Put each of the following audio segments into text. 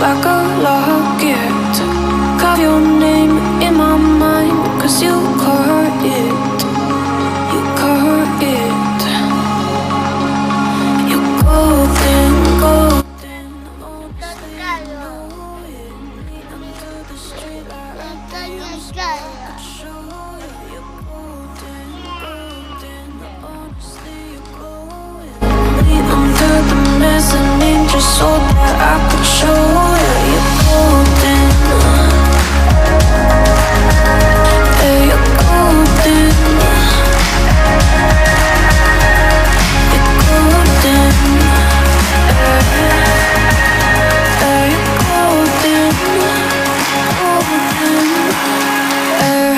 like a locket. Carve your name in my mind, 'cause you caught it. You caught it. You're golden, golden. Honestly, I know it. Lead under the street light. I could show you. You're golden, golden. Honestly, you're glowing. Lead under the mezzanine just so that I could show you. You're golden. Yeah, you're golden. You're golden. Yeah, you're golden. Golden. Yeah.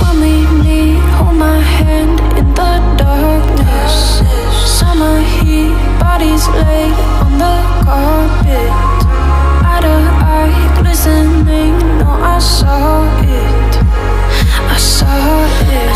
When we meet, hold my hand in the darkness. Summer heat, bodies laid on the carpet. Eye to eye, glistening. No, I saw it. I saw it.